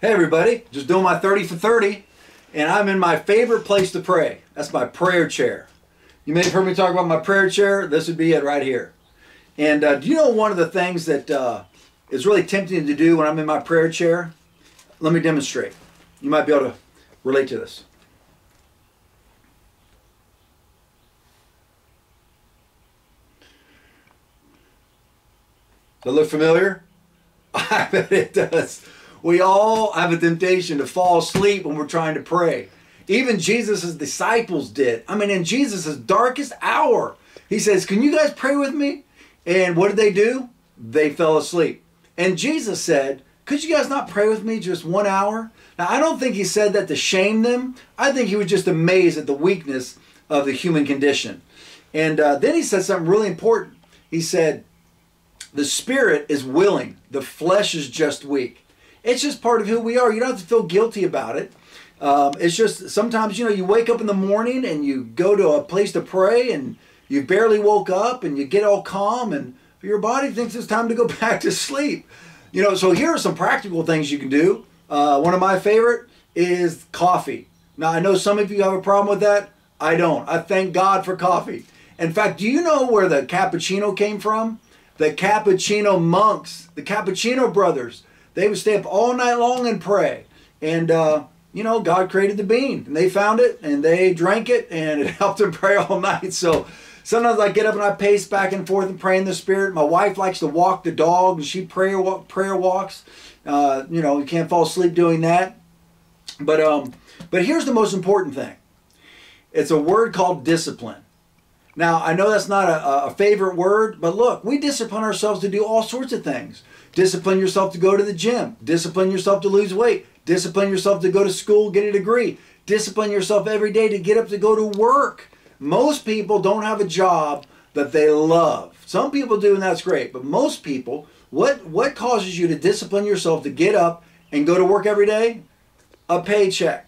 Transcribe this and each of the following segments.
Hey everybody, just doing my 30 for 30, and I'm in my favorite place to pray. That's my prayer chair. You may have heard me talk about my prayer chair. This would be it right here. And do you know one of the things that is really tempting to do when I'm in my prayer chair? Let me demonstrate. You might be able to relate to this. Does it look familiar? I bet it does. We all have a temptation to fall asleep when we're trying to pray. Even Jesus' disciples did. I mean, in Jesus' darkest hour, he says, "Can you guys pray with me?" And what did they do? They fell asleep. And Jesus said, "Could you guys not pray with me just 1 hour?" Now, I don't think he said that to shame them. I think he was just amazed at the weakness of the human condition. And then he said something really important. He said, "The spirit is willing, the flesh is just weak." It's just part of who we are. You don't have to feel guilty about it. It's just sometimes, you wake up in the morning and you go to a place to pray and you barely woke up and you get all calm and your body thinks it's time to go back to sleep. So here are some practical things you can do. One of my favorite is coffee. Now, I know some of you have a problem with that. I don't. I thank God for coffee. In fact, do you know where the cappuccino came from? The cappuccino monks, the cappuccino brothers. They would stay up all night long and pray. And, God created the bean. And they found it, and they drank it, and it helped them pray all night. So sometimes I get up and I pace back and forth and pray in the Spirit. My wife likes to walk the dog, and she prayer walks. You can't fall asleep doing that. But here's the most important thing. It's a word called discipline. Now, I know that's not a favorite word, but look, we discipline ourselves to do all sorts of things. Discipline yourself to go to the gym. Discipline yourself to lose weight. Discipline yourself to go to school, get a degree. Discipline yourself every day to get up to go to work. Most people don't have a job that they love. Some people do, and that's great. But most people, what causes you to discipline yourself to get up and go to work every day? A paycheck.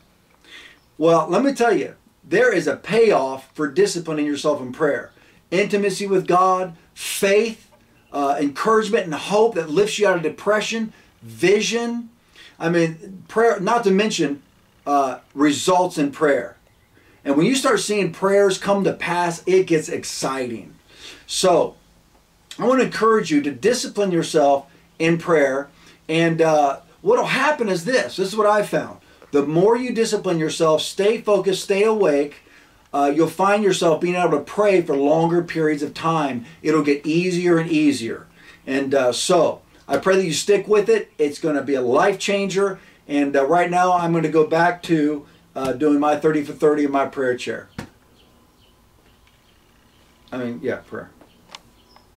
Well, let me tell you, there is a payoff for disciplining yourself in prayer. Intimacy with God, faith, encouragement and hope that lifts you out of depression, vision. I mean, prayer, not to mention results in prayer. And when you start seeing prayers come to pass, it gets exciting. So I want to encourage you to discipline yourself in prayer. And what will happen is this. This is what I found. The more you discipline yourself, stay focused, stay awake, you'll find yourself being able to pray for longer periods of time. It'll get easier and easier. And so I pray that you stick with it. It's going to be a life changer. And right now I'm going to go back to doing my 30 for 30 in my prayer chair. Prayer.